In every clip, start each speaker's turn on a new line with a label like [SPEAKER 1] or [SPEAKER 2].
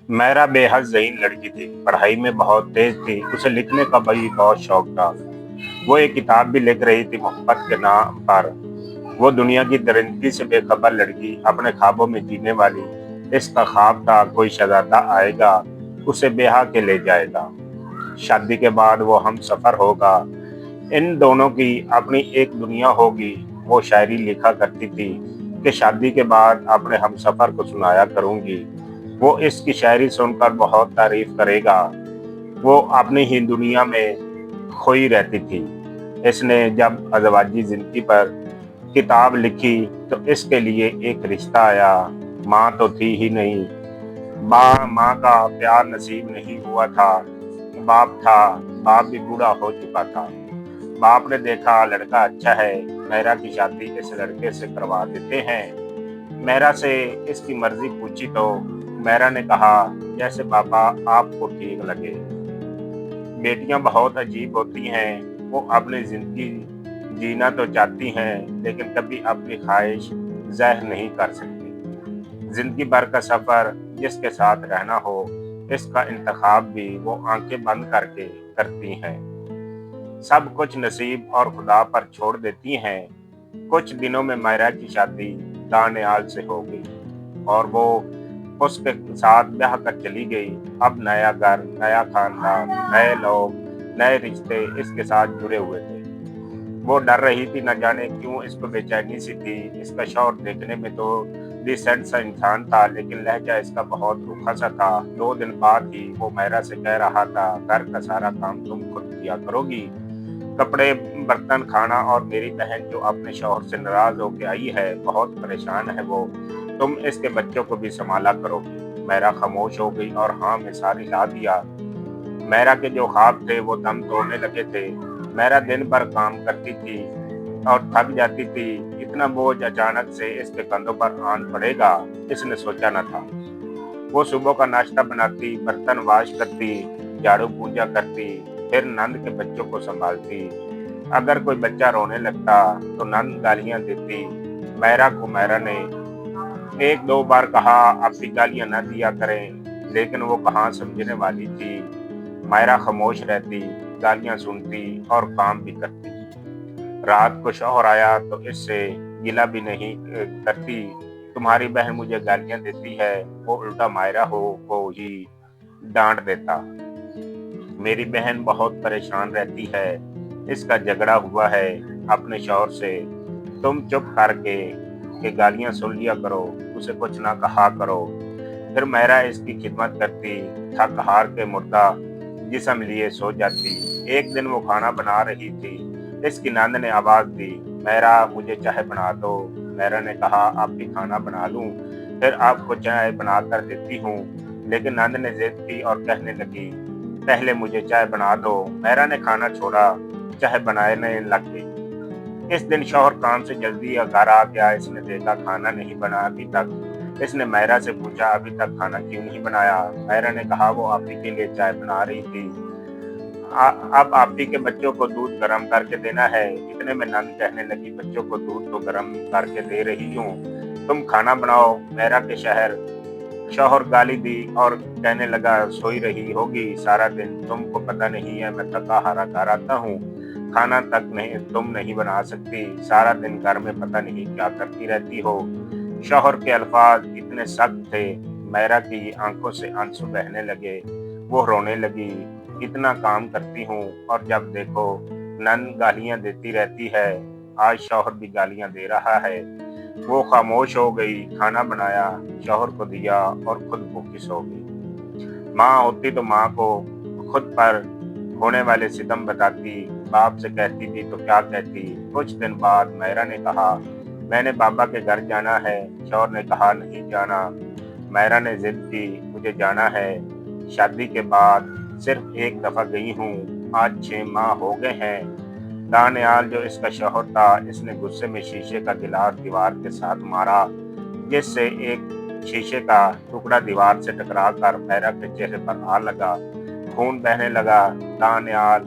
[SPEAKER 1] میرا बेहद ज़हीन लड़की थी, पढ़ाई में बहुत तेज थी, उसे लिखने का भी बहुत शौक था। वो एक किताब भी लिख रही थी मोहब्बत के नाम पर। वो दुनिया की दरिंदगी से बेखबर लड़की, अपने ख्वाबों में जीने वाली। इसका ख्वाब था कोई शहजादा आएगा, उसे ब्याह के ले जाएगा। शादी के बाद वो हम सफ़र होगा, इन दोनों की अपनी एक दुनिया होगी। वो शायरी लिखा करती थी कि शादी के बाद अपने हम सफ़र को सुनाया करूंगी। वो इसकी शायरी सुनकर बहुत तारीफ करेगा। वो अपनी ही दुनिया में खोई रहती थी। इसने जब अज़वाजी ज़िंदगी पर किताब लिखी तो इसके लिए एक रिश्ता आया। माँ तो थी ही नहीं, माँ का प्यार नसीब नहीं हुआ था। बाप था, बाप भी बूढ़ा हो चुका था। बाप ने देखा लड़का अच्छा है, मेहरा की शादी इस लड़के से करवा देते हैं। मेहरा से इसकी मर्जी पूछी तो मेहरा ने कहा, जैसे पापा आपको ठीक लगे। बेटियां बहुत अजीब होती हैं, वो अपनी जिंदगी जीना तो चाहती हैं लेकिन कभी अपनी ख्वाहिश ज़ाहिर नहीं कर सकती। जिंदगी भर का सफ़र जिसके साथ रहना हो, इसका इंतखाब भी वो आंखें बंद करके करती हैं। सब कुछ नसीब और खुदा पर छोड़ देती हैं। कुछ दिनों में मायरा की शादी दानियाल से हो गई और वो उसके साथ ब्याह कर चली गई। अब नया घर, नया खानदान, नए लोग, नए रिश्ते इसके साथ जुड़े हुए थे। वो डर रही थी, न जाने क्यों इसको बेचैनी सी थी। इसका शौहर देखने में तो डिसेंट सा इंसान था, लेकिन लहजा इसका बहुत रूखा सा था। 2 दिन बाद ही वो मायरा से कह रहा था, घर का सारा काम तुम खुद किया करोगी, कपड़े, बर्तन, खाना। और मेरी बहन जो अपने शौहर से नाराज होकर आई है, बहुत परेशान है वो, तुम इसके बच्चों को भी संभाला करोगी। मेरा खामोश हो गई और हाँ में सारी ला दिया। मेरा के जो ख्वाब थे वो दम तोड़ने लगे थे। मेरा दिन भर काम करती थी और थक जाती थी। इतना बोझ अचानक से इसके कंधों पर आन पड़ेगा, इसने सोचा न था। वो सुबह का नाश्ता बनाती, बर्तन वाश करती, झाड़ू पूजा करती, फिर नंद के बच्चों को संभालती। अगर कोई बच्चा रोने लगता तो नंद गालियां देती। मैरा को मैरा ने 1-2 बार कहा आपकी गालियां न दिया करें, लेकिन वो कहाँ समझने वाली थी। मैरा खामोश रहती, गालियां सुनती और काम भी करती। रात को शौहर आया तो इससे गिला भी नहीं करती, तुम्हारी बहन मुझे गालियां देती है। वो उल्टा मायरा को ही डांट देता। मेरी बहन बहुत परेशान रहती है, इसका झगड़ा हुआ है अपने शौहर से। तुम चुप करके के गालियां सुन लिया करो, उसे कुछ ना कहा करो। फिर मैरा इसकी खिदमत करती, थक हार के मुर्दा जिस्म लिए सो जाती। एक दिन वो खाना बना रही थी, इसकी नंद ने आवाज दी, मैरा मुझे चाय बना दो। मैरा ने कहा, आप भी खाना बना लूं, फिर आपको चाय बना कर देती हूँ। लेकिन नंद ने जिद की और कहने लगी, पहले मुझे चाय बना दो। मैरा ने खाना छोड़ा, चाय बनाने लग गई। इस दिन शौहर काम से जल्दी घर आ गया। इसने देखा खाना नहीं बना अभी तक। इसने मैरा से पूछा, अभी तक खाना क्यों नहीं बनाया? मैरा ने कहा, वो आप ही के लिए चाय बना रही थी। अब आप ही के बच्चों को दूध गर्म करके देना है। इतने में नंद कहने लगी, बच्चों को दूध तो गर्म करके दे रही हूँ, तुम खाना बनाओ। मैरा के शौहर गाली दी और कहने लगा, सोई रही होगी सारा दिन, तुमको पता नहीं है मैं थका हारा घर आता हूँ, खाना तक नहीं तुम नहीं बना सकती, सारा दिन घर में पता नहीं क्या करती रहती हो। शौहर के अल्फाज इतने सख्त थे, मैरा की आंखों से आंसू बहने लगे। वो रोने लगी, इतना काम करती हूँ और जब देखो नंद गालियां देती रहती है, आज शौहर भी गालियां दे रहा है। वो खामोश हो गई, खाना बनाया, शौहर को दिया और खुद भूखी सो गई। माँ होती तो माँ को खुद पर होने वाले सितम बताती, बाप से कहती थी तो क्या कहती। कुछ दिन बाद मैरा ने कहा, मैंने बाबा के घर जाना है। शौहर ने कहा, नहीं जाना। मैरा ने जिद की, मुझे जाना है। शादी के बाद सिर्फ एक दफा गई हूँ, आज 6 माह हो गए हैं। दानियाल जो इसका शौहर था, इसने गुस्से में शीशे का गिलास दीवार के साथ मारा, जिससे एक शीशे का टुकड़ा दीवार से टकरा कर मैरा के चेहरे पर आ लगा। खून बहने लगा। दानियाल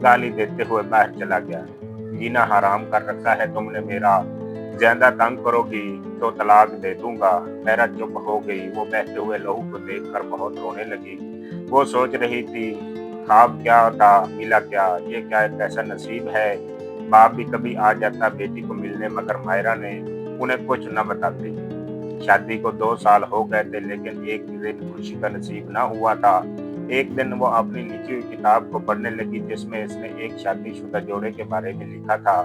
[SPEAKER 1] गाली देते हुए बाहर चला गया। जीना हराम कर रखा है तुमने मेरा, ज्यादा तंग करोगी तो तलाक दे दूंगा। मेरा चुप हो गई। वो बहते हुए लहू को देखकर बहुत रोने लगी। वो सोच रही थी, ख्वाब क्या था, मिला क्या, ये क्या एक ऐसा नसीब है। बाप भी कभी आ जाता बेटी को मिलने, मगर मायरा ने उन्हें कुछ न बताती। शादी को 2 साल हो गए थे, लेकिन एक दिन खुशी का नसीब ना हुआ था। एक दिन वो अपनी लिखी हुई किताब को पढ़ने लगी, जिसमें इसने एक शादीशुदा जोड़े के बारे में लिखा था।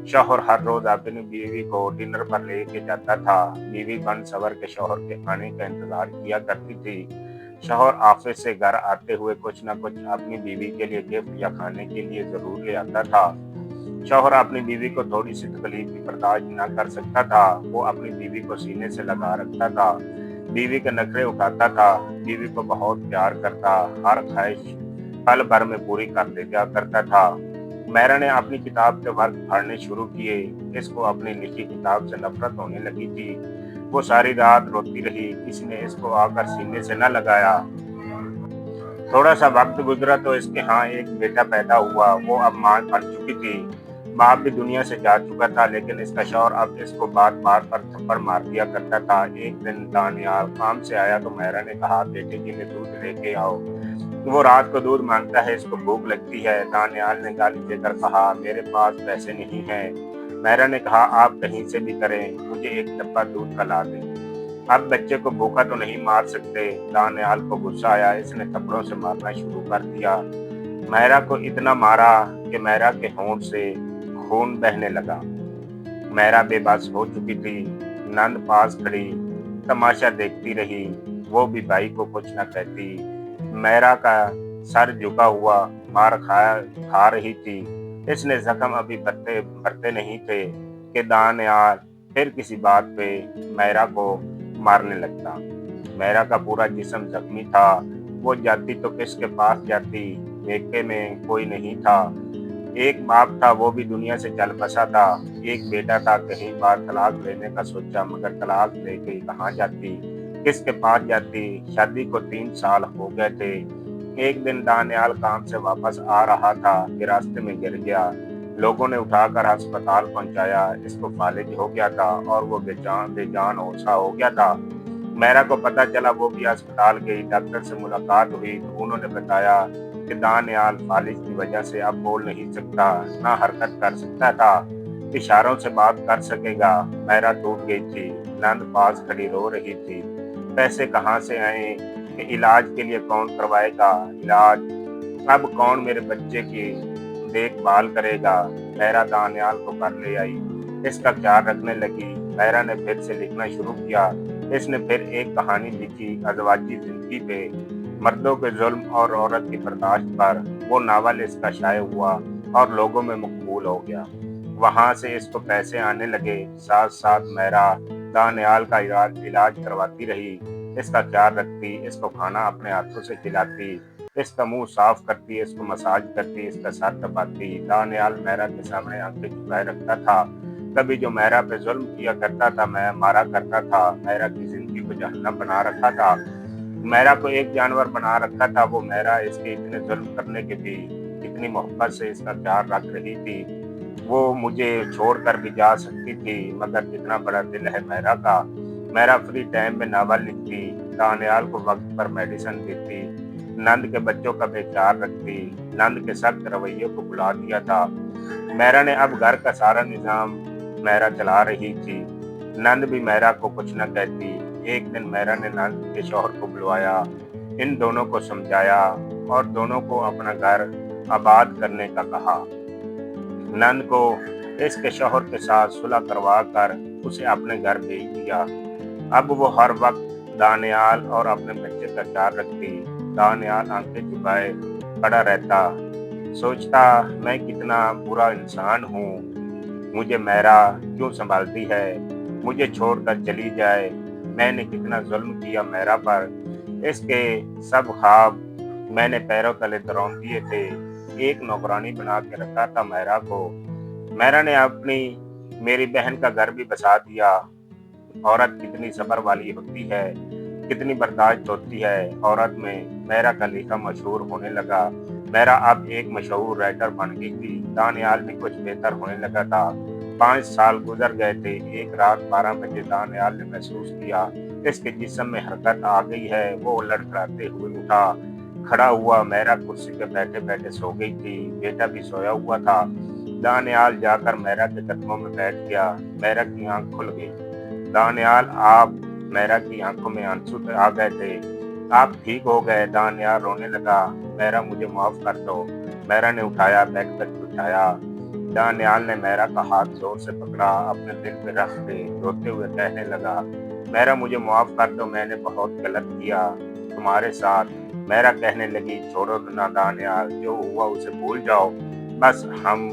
[SPEAKER 1] शौहर हर रोज अपनी बीवी को डिनर पर लेके जाता था। बीवी बन सवर के शौहर के आने का इंतजार किया करती थी। शौहर ऑफिस से घर आते हुए कुछ न कुछ अपनी बीवी के लिए गिफ्ट या खाने के लिए जरूर ले आता था। शौहर अपनी बीवी को थोड़ी सी तकलीफ भी बर्दाश्त न कर सकता था। वो अपनी बीवी को सीने से लगा रखता था, बीवी के नखरे उठाता था, बीवी को बहुत प्यार करता, हर ख्वाहिश पल भर में पूरी कर दिया करता था। मैरा ने अपनी किताब के वर्क पढ़ने शुरू किए। इसको अपनी लिखी किताब से नफरत होने लगी थी। वो सारी रात रोती रही, किसी ने इसको आकर सीने से न लगाया। थोड़ा सा वक्त गुजरा तो इसके यहाँ एक बेटा पैदा हुआ। वो अब मां बन चुकी थी। बाप भी दुनिया से जा चुका था, लेकिन इसका शौहर अब इसको बार बार पर थप्पड़ मार दिया करता था। एक दिन दानियाल काम से आया तो मेहरा ने कहा, बेटे के लिए दूध लेके आओ, वो रात को दूध मांगता है, इसको भूख लगती है। दानियाल ने गाली देकर कहा, मेरे पास पैसे नहीं हैं। मेहरा ने कहा, आप कहीं से भी करें, मुझे एक डब्बा दूध का ला दें। अब बच्चे को भूखा तो नहीं मार सकते। दानियाल को गुस्सा आया, इसने थप्पड़ों से मारना शुरू कर दिया। मेहरा को इतना मारा कि मेहरा के होंठ से खून बहने लगा। मेहरा बेबस हो चुकी थी। नंद पास खड़ी तमाशा देखती रही। वो भी भाई को कुछ न कहती। मेहरा का सर झुका हुआ मार खा रही थी। इसने जख्म अभी भरते भरते नहीं थे कि दानियाल फिर किसी बात पे मेहरा को मारने लगता। मेहरा का पूरा जिस्म जख्मी था। वो जाती तो किसके पास जाती। मेके में कोई नहीं था। एक बाप था, वो भी दुनिया से चल बसा था। एक बेटा था, कहीं बार तलाक लेने का सोचा, मगर तलाक लेके कहाँ जाती, किसके पास जाती। शादी को 3 साल हो गए थे। एक दिन दानियाल काम से वापस आ रहा था कि रास्ते में गिर गया। लोगों ने उठाकर अस्पताल पहुंचाया। इसको फालिज हो गया था और वो बेजान ओछा हो गया था। मेहरा को पता चला, वो भी अस्पताल गई। डॉक्टर से मुलाकात हुई तो उन्होंने बताया कि दानियाल फालिज की वजह से अब बोल नहीं सकता, ना हरकत कर सकता था, इशारों से बात कर सकेगा। मेहरा टूट गई थी। नंद पास खड़ी रो रही थी। पैसे कहाँ से आए कि इलाज के लिए कौन करवाएगा इलाज, अब कौन मेरे बच्चे की देखभाल करेगा। मेहरा दानियाल को घर ले आई, इसका ख्याल रखने लगी। मेहरा ने फिर से लिखना शुरू किया। इसने फिर एक कहानी लिखी, अज़वाजी जिंदगी पे, मर्दों के जुल्म और औरत की बर्दाश्त पर। वो नावल इसका शाये हुआ और लोगों में मकबूल हो गया। वहां से इसको पैसे आने लगे। साथ साथ मेहरा दानियाल का इलाज करवाती रही, इसका ख्याल रखती, इसको खाना अपने हाथों से खिलाती, इसका मुंह साफ करती, इसको मसाज करती, इसका सर दबाती। दानियाल मेहरा के सामने आंखें झुकाए रखता था। कभी जो मेहरा पे जुल्म किया करता था, मैं मारा करता था, मेहरा की जिंदगी को जहन्नम बना रखा था। मेहरा को एक जानवर बना रखा था। वो मेहरा इसके इतने जुल्म करने के भी इतनी मोहब्बत से इसका ख्याल रख रही थी। वो मुझे छोड़कर भी जा सकती थी, मगर कितना बड़ा दिल है मेहरा का। मेहरा फ्री टाइम में नावल लिखती, दानियाल को वक्त पर मेडिसिन देती, नंद के बच्चों का बेख्याल रखती। नंद के सख्त रवैये को बुला दिया था। मेहरा ने अब घर का सारा निजाम मेहरा चला रही थी। नंद भी मेहरा को कुछ न कहती। एक दिन मेहरा ने नंद के शौहर को बुलवाया, इन दोनों को समझाया और दोनों को अपना घर आबाद करने का कहा। नंद को इसके शौहर के साथ सुलह करवा कर उसे अपने घर भेज दिया। अब वो हर वक्त दानियाल और अपने बच्चे का ख्याल रखती। दानियाल आंखें झुकाए खड़ा रहता, सोचता, मैं कितना बुरा इंसान हूँ, मुझे मेहरा क्यों संभालती है, मुझे छोड़कर चली जाए, मैंने कितना जुल्म किया मेहरा पर। इसके सब ख्वाब मैंने पैरों तले दरौन दिए थे। एक नौकरानी बना के रखा था मेहरा को। मेहरा ने अपनी मेरी बहन का घर भी बसा दिया। औरत कितनी सब्र वाली होती है, कितनी बर्दाश्त होती है। औरत में मेहरा का लिखा मशहूर होने लगा। मेहरा अब एक मशहूर राइटर बन गई थी। दानियाल भी कुछ बेहतर होने लगा था। 5 साल गुजर गए थे। एक रात 12 बजे दानियाल ने महसूस किया इसके जिस्म में हरकत आ गई है। वो लड़खड़ाते हुए उठा, खड़ा हुआ। मेरा कुर्सी पे बैठे बैठे सो गई थी। बेटा भी सोया हुआ था। दानियाल जाकर मेरा के कदमों में बैठ गया। मेरा की आंख खुल गई। दानियाल, आप? मेरा की आंखों में आंसू आ गए थे। आप ठीक हो गए? दानियाल रोने लगा। मेरा, मुझे माफ कर दो। मेरा ने उठाया, बेड पर बिठाया। दानियाल ने मेरा का हाथ जोर से पकड़ा, अपने दिल पे रख के रोते हुए कहने लगा, मेरा, मुझे माफ कर दो, मैंने बहुत गलत किया तुम्हारे साथ। मेरा कहने लगी, छोड़ो ना दानियाल, जो हुआ उसे भूल जाओ। बस हम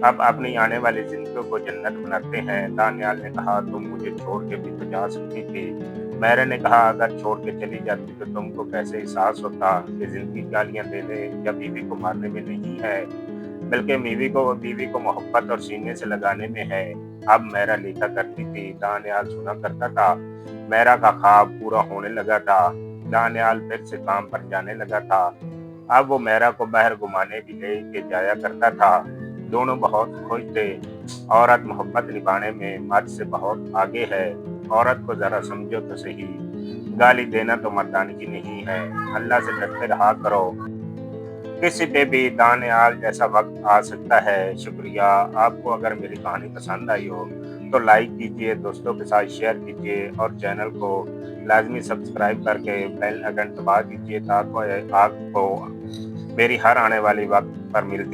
[SPEAKER 1] अब अपनी आने वाली जिंदगी को जन्नत बनाते हैं। दानियाल ने कहा, तुम मुझे छोड़ के भी तो जा सकती थी। मेरे ने कहा, अगर छोड़ के चली जाती तो तुमको कैसे एहसास होता कि जिंदगी गालियां देने या बीवी को मारने में नहीं है, बल्कि बीवी को मोहब्बत और सीने से लगाने में है। अब मेरा लिखा करती थी, दानियाल सुना करता था। मेरा का ख्वाब पूरा होने लगा था। दानियाल फिर से काम पर जाने लगा था। अब वो मेरा को बाहर घुमाने भी ले के जाया करता था। दोनों बहुत खुश थे। औरत मोहब्बत निभाने में मर्द से बहुत आगे है। औरत को जरा समझो तो सही, गाली देना तो मर्दानगी नहीं है। अल्लाह से डरते रहा करो। किसी पे भी दानियाल जैसा वक्त आ सकता है। शुक्रिया। आपको अगर मेरी कहानी पसंद आई हो तो लाइक कीजिए, दोस्तों के साथ शेयर कीजिए और चैनल को लाजमी सब्सक्राइब करके बेल आइकन दबा दीजिए ताकि आपको मेरी हर आने वाली वक्त पर मिलती